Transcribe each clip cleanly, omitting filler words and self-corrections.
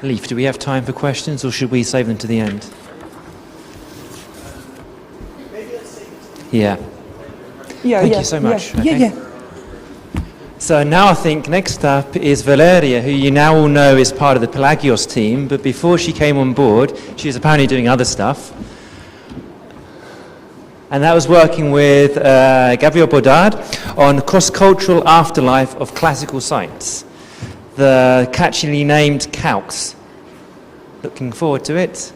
Leif, do we have time for questions, or should we save them to the end? Yeah. Thank you so much. Okay. So now I think next up is Valeria, who you now all know is part of the Pelagios team, but before she came on board, she was apparently doing other stuff. And that was working with Gabriel Baudard on cross-cultural afterlife of classical sites, the catchily named CALCS. Looking forward to it.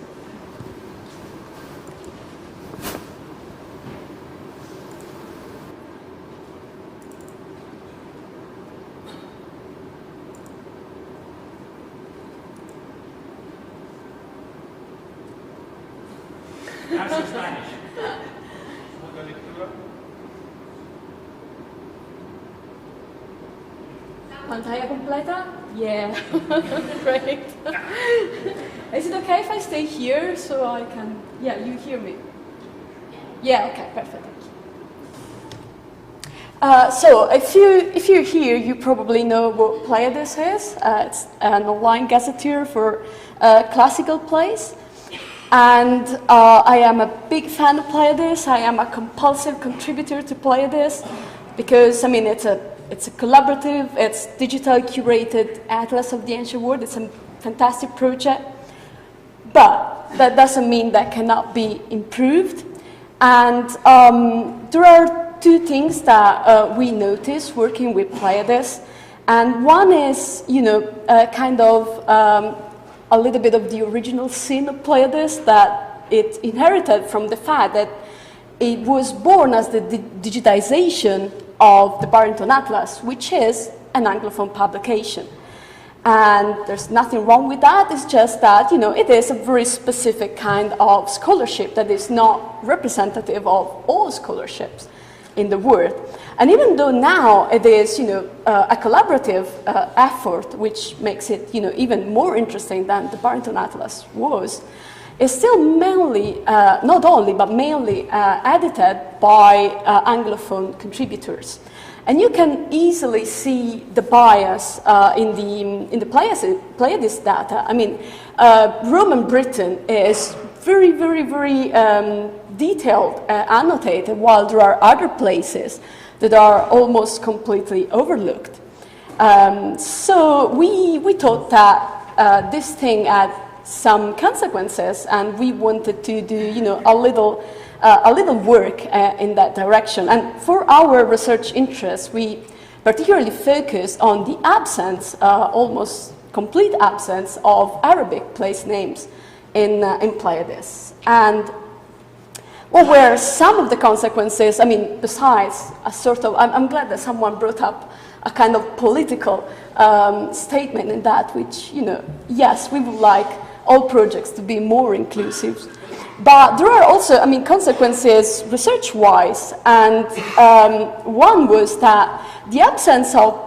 Pantalla completa? Yeah. Great. Is it okay if I stay here so I can... Yeah, you hear me? Yeah, okay, perfect. So if you're here, you probably know what Playa This is. It's an online gazetteer for classical plays. And I am a big fan of Playa This. I am a compulsive contributor to Playa This because, I mean, it's a collaborative, it's digital curated atlas of the ancient world. It's a fantastic project, but that doesn't mean that cannot be improved. And there are two things that we notice working with Playa This. And one is, you know, kind of a little bit of the original sin of Playa This, that it inherited from the fact that it was born as the digitization of the Barrington Atlas, which is an Anglophone publication. And there's nothing wrong with that. It's just that, you know, it is a very specific kind of scholarship that is not representative of all scholarships in the world. And even though now it is, you know, a collaborative effort, which makes it, you know, even more interesting than the Barrington Atlas was, it's still mainly, not only, but mainly edited by Anglophone contributors. And you can easily see the bias in the Playa This data. I mean, Roman Britain is very, very, very detailed, annotated, while there are other places that are almost completely overlooked. So we thought that this thing had some consequences, and we wanted to do, you know, a little work in that direction. And for our research interests, we particularly focused on the absence, almost complete absence, of Arabic place names in Playa This. And what were some of the consequences? I mean, besides a sort of, I'm glad that someone brought up a kind of political statement in that, which, you know, yes, we would like all projects to be more inclusive. But there are also, I mean, consequences research-wise, and one was that the absence of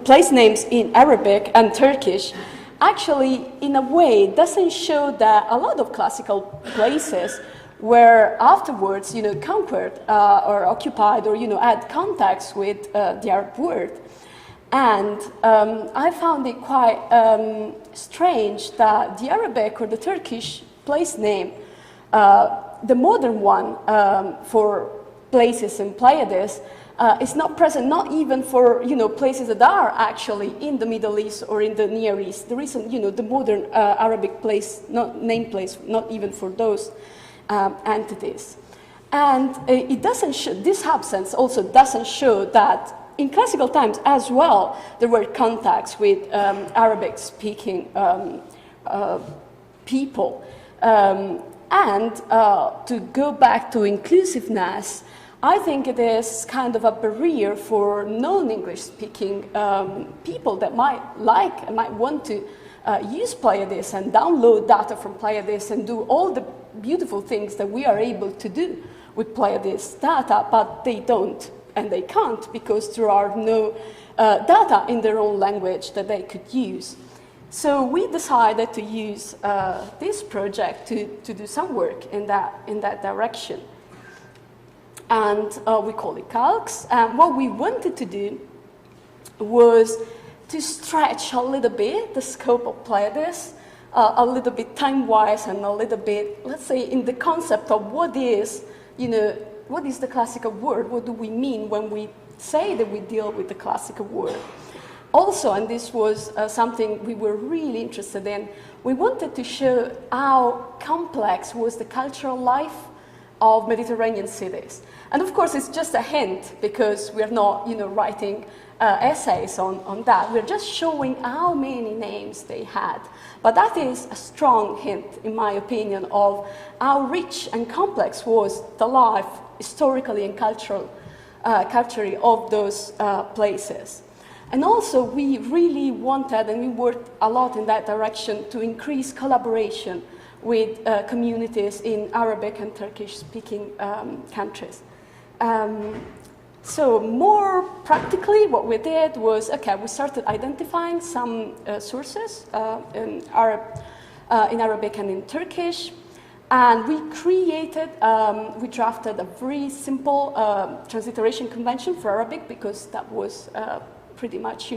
place names in Arabic and Turkish actually, in a way, doesn't show that a lot of classical places were afterwards, you know, conquered or occupied, or, you know, had contacts with the Arab world. And I found it quite strange that the Arabic or the Turkish place name, the modern one for places in Playa This, is not present, not even for, you know, places that are actually in the Middle East or in the Near East. There isn't, you know, the modern Arabic place, name place, not even for those entities. And it doesn't show, this absence also doesn't show that in classical times as well, there were contacts with Arabic-speaking people. And to go back to inclusiveness, I think it is kind of a barrier for non-English speaking people that might like and might want to use Playa This and download data from Playa This and do all the beautiful things that we are able to do with Playa This data, but they don't and they can't because there are no data in their own language that they could use. So we decided to use this project to do some work in that direction. And we call it CALCS. And what we wanted to do was to stretch a little bit the scope of Playa This, a little bit time-wise and a little bit, let's say, in the concept of what is, what is the classical word? What do we mean when we say that we deal with the classical word? Also, and this was something we were really interested in, we wanted to show how complex was the cultural life of Mediterranean cities. And of course, it's just a hint, because we're not, writing essays on that. We're just showing how many names they had. But that is a strong hint, in my opinion, of how rich and complex was the life, historically and culturally, of those places. And also, we really wanted, and we worked a lot in that direction, to increase collaboration with communities in Arabic and Turkish-speaking countries. So more practically, what we did was, we started identifying some sources in Arabic and in Turkish, and we drafted a very simple transliteration convention for Arabic, because that was pretty much,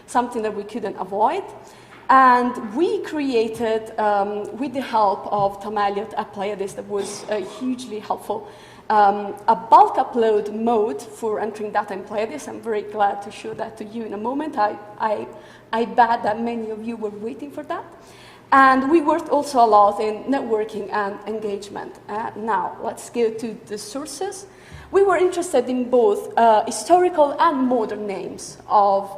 something that we couldn't avoid. And we created, with the help of Tamaliot at Playa This, that was hugely helpful, a bulk upload mode for entering data in Playa This. I'm very glad to show that to you in a moment. I bet that many of you were waiting for that. And we worked also a lot in networking and engagement. Now, let's go to the sources. We were interested in both historical and modern names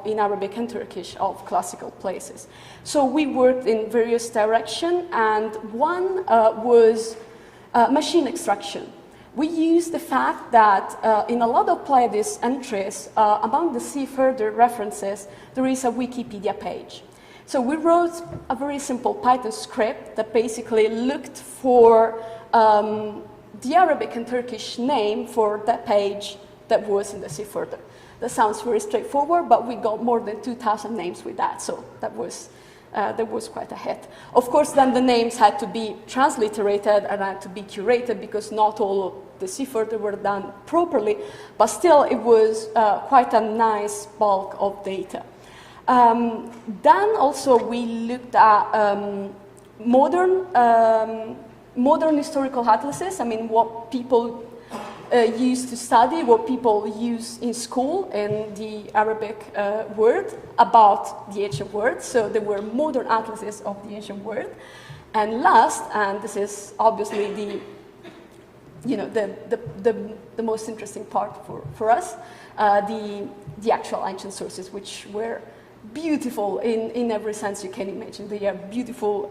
in Arabic and Turkish of classical places. So we worked in various directions, and one was machine extraction. We used the fact that in a lot of Playa This entries, among the see further references, there is a Wikipedia page. So we wrote a very simple Python script that basically looked for the Arabic and Turkish name for that page that was in the see further. That sounds very straightforward, but we got more than 2,000 names with that, so that was quite a hit. Of course, then the names had to be transliterated and had to be curated, because not all of the see further were done properly, but still it was quite a nice bulk of data. Then also we looked at modern historical atlases. I mean, what people used to study, what people use in school in the Arabic world about the ancient world. So there were modern atlases of the ancient world. And last, and this is obviously the most interesting part for us, the actual ancient sources, which were beautiful in every sense you can imagine. They are beautiful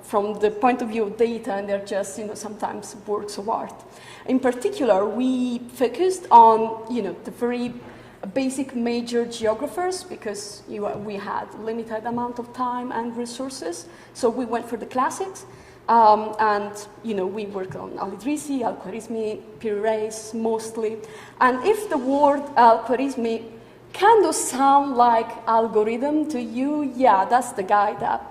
from the point of view of data, and they're just, sometimes works of art. In particular, we focused on, the very basic major geographers, because we had limited amount of time and resources. So we went for the classics, and, we worked on Al-Idrisi, Al-Khwarizmi, Piri-Reis mostly. And if the word Al-Khwarizmi kind of sound like algorithm to you, yeah, that's the guy that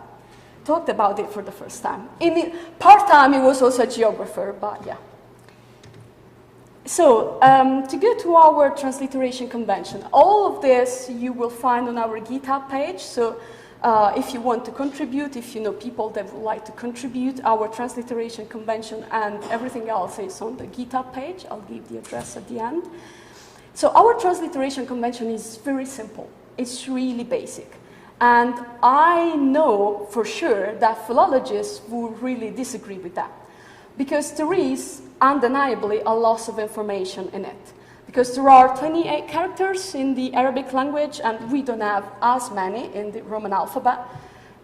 talked about it for the first time. In part-time, he was also a geographer, but yeah. So, to go to our transliteration convention, all of this you will find on our GitHub page. So, if you want to contribute, if you know people that would like to contribute, our transliteration convention and everything else is on the GitHub page. I'll give the address at the end. So, our transliteration convention is very simple. It's really basic. And I know for sure that philologists will really disagree with that, because there is undeniably a loss of information in it. Because there are 28 characters in the Arabic language, and we don't have as many in the Roman alphabet.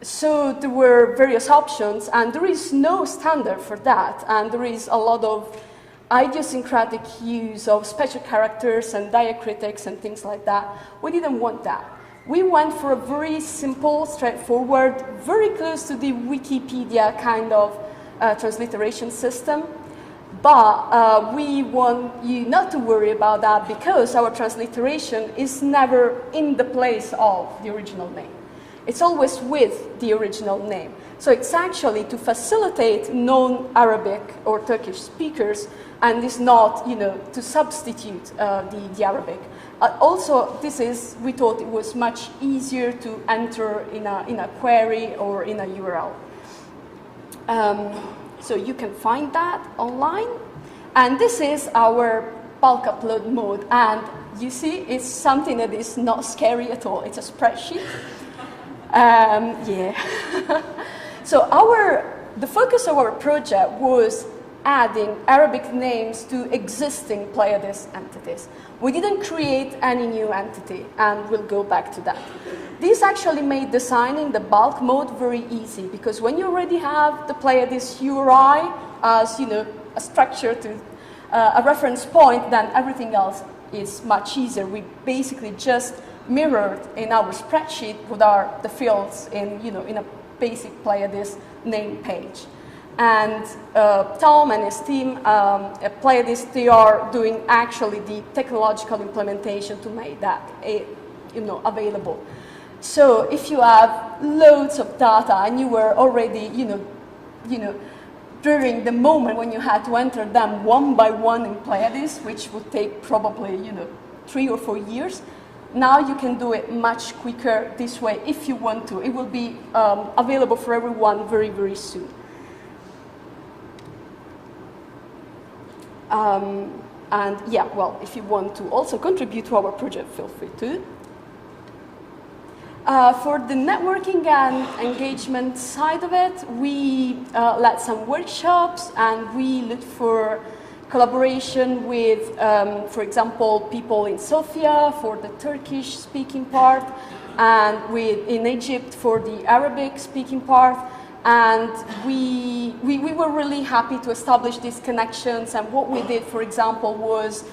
So there were various options, and there is no standard for that. And there is a lot of idiosyncratic use of special characters and diacritics and things like that. We didn't want that. We went for a very simple, straightforward, very close to the Wikipedia kind of transliteration system. But we want you not to worry about that, because our transliteration is never in the place of the original name. It's always with the original name. So it's actually to facilitate non-Arabic or Turkish speakers, and is not, to substitute the Arabic. Also, we thought it was much easier to enter in a query or in a URL. So you can find that online. And this is our bulk upload mode. And you see, it's something that is not scary at all. It's a spreadsheet. Yeah. So the focus of our project was adding Arabic names to existing Playa This entities. We didn't create any new entity, and we'll go back to that. This actually made designing the bulk mode very easy, because when you already have the Playa This URI as a structure to a reference point, then everything else is much easier. We basically just mirrored in our spreadsheet what are the fields in a basic Playa This name page. And Tom and his team at Playa This, they are doing actually the technological implementation to make that available. So if you have loads of data and you were already during the moment when you had to enter them one by one in Playa This, which would take probably 3 or 4 years, now you can do it much quicker this way if you want to. It will be available for everyone very, very soon. And yeah, well, if you want to also contribute to our project, feel free to. For the networking and engagement side of it, we led some workshops and we looked for collaboration with, for example, people in Sofia for the Turkish-speaking part, and in Egypt for the Arabic-speaking part. And we were really happy to establish these connections. And what we did, for example, was,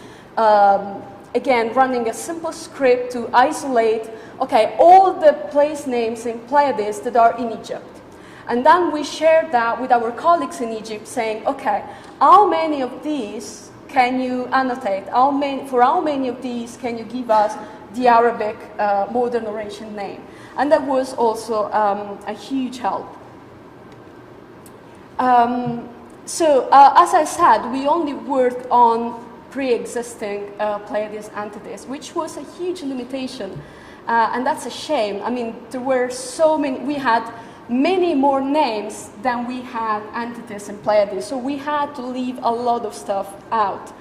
again, running a simple script to isolate, all the place names in Playa This that are in Egypt. And then we shared that with our colleagues in Egypt, saying, how many of these can you annotate? For how many of these can you give us the Arabic modern oration name? And that was also a huge help. As I said, we only worked on pre-existing Playa This entities, which was a huge limitation, and that's a shame. I mean, there were so many, we had many more names than we had entities in Playa This, so we had to leave a lot of stuff out.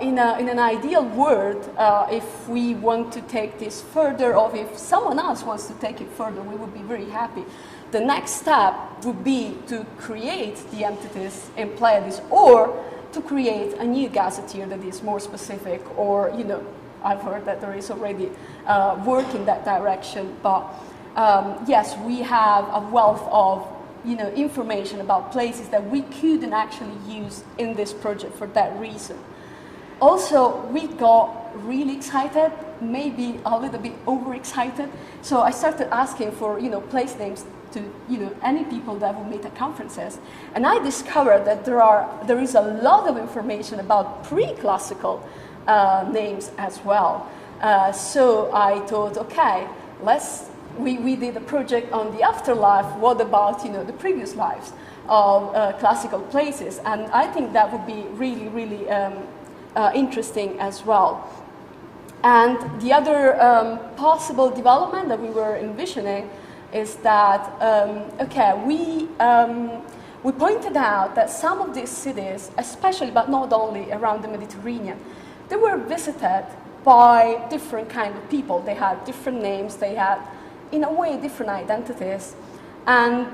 In an ideal world, if we want to take this further, or if someone else wants to take it further, we would be very happy. The next step would be to create the entities in Playa This, or to create a new gazetteer that is more specific, or, I've heard that there is already work in that direction. But yes, we have a wealth of information about places that we couldn't actually use in this project for that reason. Also, we got really excited, maybe a little bit overexcited. So I started asking for place names to any people that would meet at conferences, and I discovered that there is a lot of information about pre-classical names as well. So I thought, we did a project on the afterlife. What about the previous lives of classical places? And I think that would be really, really interesting as well. And the other possible development that we were envisioning is that, we pointed out that some of these cities, especially, but not only around the Mediterranean, they were visited by different kind of people. They had different names, they had, in a way, different identities. And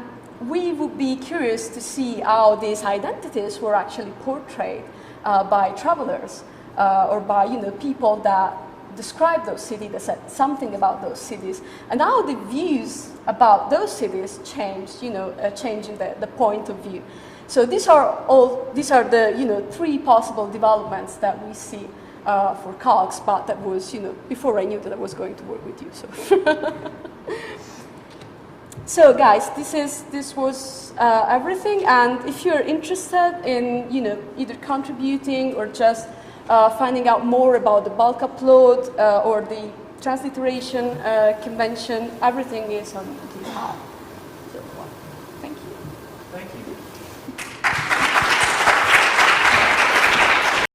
we would be curious to see how these identities were actually portrayed by travelers or by people that described those cities, that said something about those cities, and how the views about those cities changed, changing the point of view. So these are the 3 possible developments that we see for CALCS, but that was, before I knew that I was going to work with you. So, so guys, this was everything. And if you're interested in, either contributing or just finding out more about the bulk upload or the Transliteration Convention, everything is on GitHub.